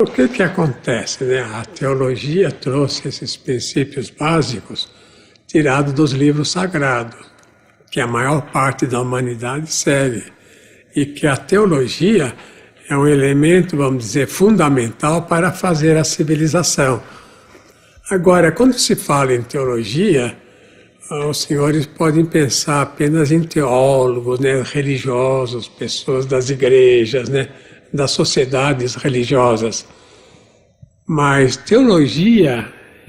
O que acontece, né? A teologia trouxe esses princípios básicos tirados dos livros sagrados, que a maior parte da humanidade segue, e que a teologia é um elemento, vamos dizer, fundamental para fazer a civilização. Agora, quando se fala em teologia, os senhores podem pensar apenas em teólogos, né, religiosos, pessoas das igrejas, né, das sociedades religiosas. Mas teologia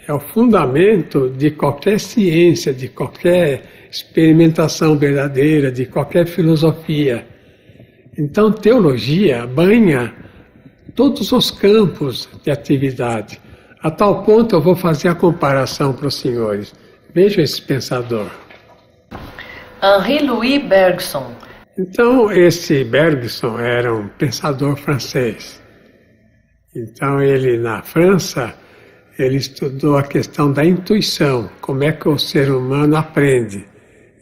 é o fundamento de qualquer ciência, de qualquer experimentação verdadeira, de qualquer filosofia. Então, teologia banha todos os campos de atividade. A tal ponto eu vou fazer a comparação para os senhores. Vejam esse pensador. Henri-Louis Bergson. Então, esse Bergson era um pensador francês. Então, ele, na França, ele estudou a questão da intuição, como é que o ser humano aprende.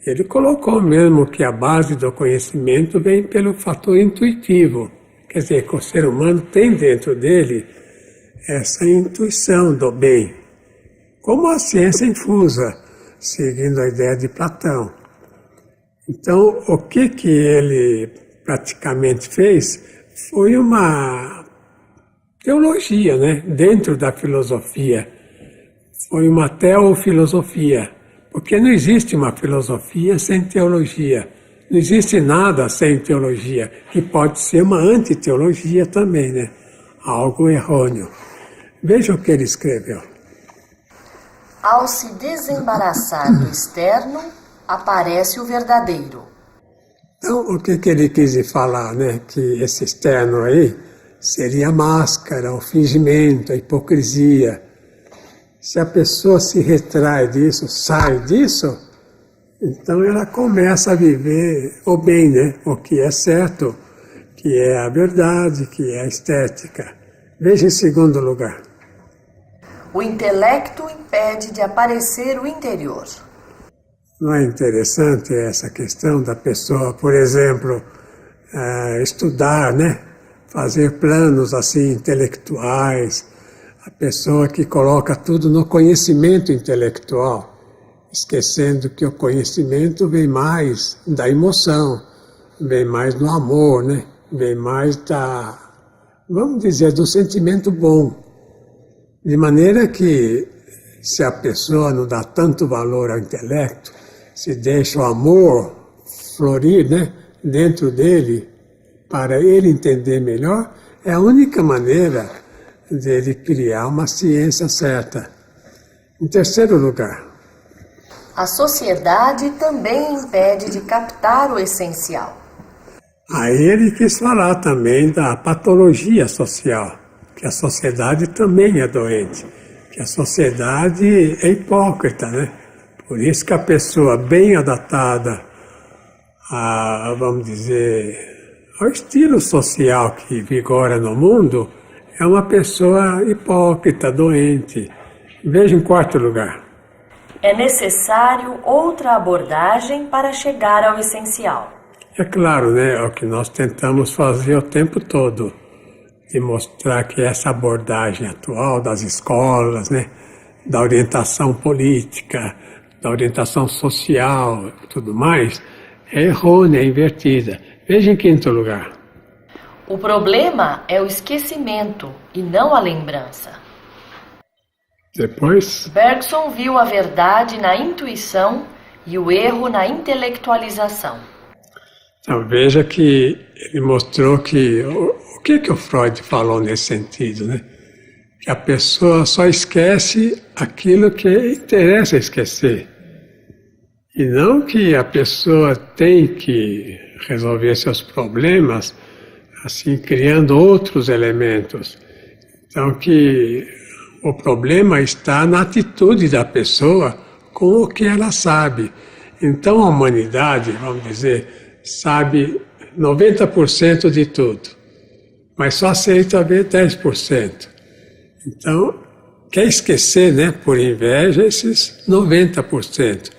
Ele colocou mesmo que a base do conhecimento vem pelo fator intuitivo. Quer dizer, que o ser humano tem dentro dele essa intuição do bem, como a ciência infusa, seguindo a ideia de Platão. Então, o que ele praticamente fez foi uma teologia, né? Dentro da filosofia. Foi uma teofilosofia, porque não existe uma filosofia sem teologia. Não existe nada sem teologia, que pode ser uma antiteologia também, né? Algo errôneo. Veja o que ele escreveu. Ao se desembaraçar do externo, aparece o verdadeiro. Então, o que ele quis falar, né? Que esse externo aí seria a máscara, o fingimento, a hipocrisia. Se a pessoa se retrai disso, sai disso, então ela começa a viver o bem, né? O que é certo, que é a verdade, que é a estética. Veja em segundo lugar. O intelecto impede de aparecer o interior. Não é interessante essa questão da pessoa, por exemplo, estudar, né? Fazer planos assim intelectuais, a pessoa que coloca tudo no conhecimento intelectual, esquecendo que o conhecimento vem mais da emoção, vem mais do amor, né? Vem mais vamos dizer, do sentimento bom. De maneira que, se a pessoa não dá tanto valor ao intelecto, se deixa o amor florir, né, dentro dele, para ele entender melhor, é a única maneira de ele criar uma ciência certa. Em terceiro lugar, a sociedade também impede de captar o essencial. Aí ele quis falar também da patologia social, que a sociedade também é doente, que a sociedade é hipócrita, né? Por isso que a pessoa bem adaptada vamos dizer, ao estilo social que vigora no mundo, é uma pessoa hipócrita, doente. Veja em quarto lugar. É necessário outra abordagem para chegar ao essencial. É claro, né, é o que nós tentamos fazer o tempo todo, de mostrar que essa abordagem atual das escolas, né, da orientação política, da orientação social e tudo mais, é errônea, é invertida. Veja em quinto lugar. O problema é o esquecimento e não a lembrança. Depois, Bergson viu a verdade na intuição e o erro na intelectualização. então veja que ele mostrou que o que o Freud falou nesse sentido, né? Que a pessoa só esquece aquilo que interessa esquecer. E não que a pessoa tem que resolver seus problemas assim, criando outros elementos. Então que o problema está na atitude da pessoa com o que ela sabe. Então a humanidade, vamos dizer, sabe 90% de tudo, mas só aceita ver 10%. Então, quer esquecer, né, por inveja, esses 90%.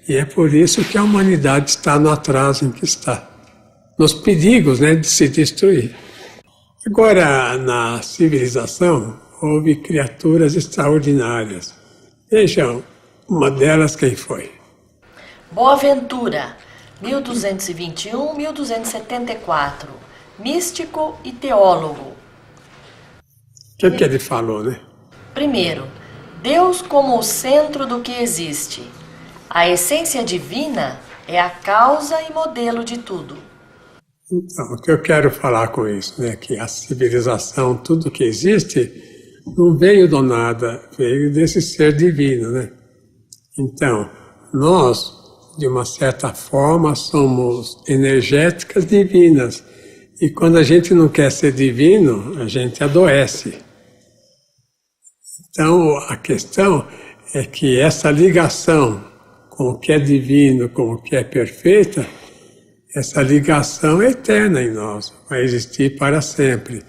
E é por isso que a humanidade está no atraso em que está, nos perigos, né, de se destruir. Agora, na civilização, houve criaturas extraordinárias. Vejam, uma delas quem foi? Boaventura, 1221-1274, místico e teólogo. O que ele falou, né? Primeiro, Deus como o centro do que existe. A essência divina é a causa e modelo de tudo. Então, o que eu quero falar com isso, né? Que a civilização, tudo que existe, não veio do nada, veio desse ser divino, né? Então, nós, de uma certa forma, somos energéticas divinas. E quando a gente não quer ser divino, a gente adoece. Então, a questão é que essa ligação com o que é divino, com o que é perfeita, essa ligação é eterna em nós, vai existir para sempre.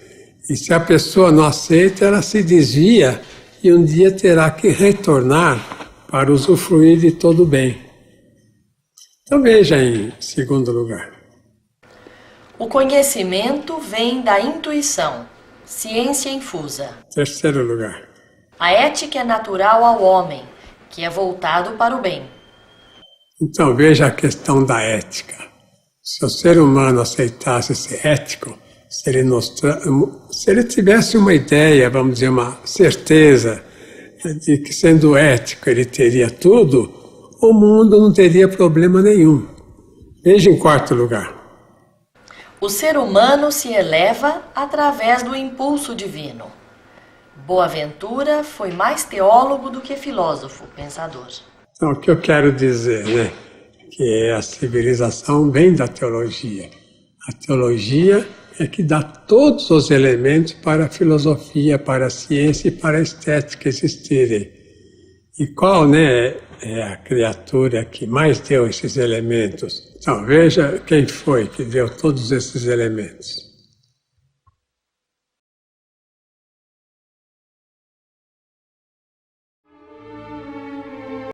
E se a pessoa não aceita, ela se desvia e um dia terá que retornar para usufruir de todo o bem. Então veja em segundo lugar. O conhecimento vem da intuição, ciência infusa. Terceiro lugar. A ética é natural ao homem, que é voltado para o bem. Então veja a questão da ética. Se o ser humano aceitasse ser ético, se ele tivesse uma ideia, vamos dizer, uma certeza de que sendo ético ele teria tudo, o mundo não teria problema nenhum. Veja em quarto lugar. O ser humano se eleva através do impulso divino. Boaventura foi mais teólogo do que filósofo, pensador. Então, o que eu quero dizer, né? Que a civilização vem da teologia. A teologia é que dá todos os elementos para a filosofia, para a ciência e para a estética existirem. E qual, né, é a criatura que mais deu esses elementos? Então, veja quem foi que deu todos esses elementos.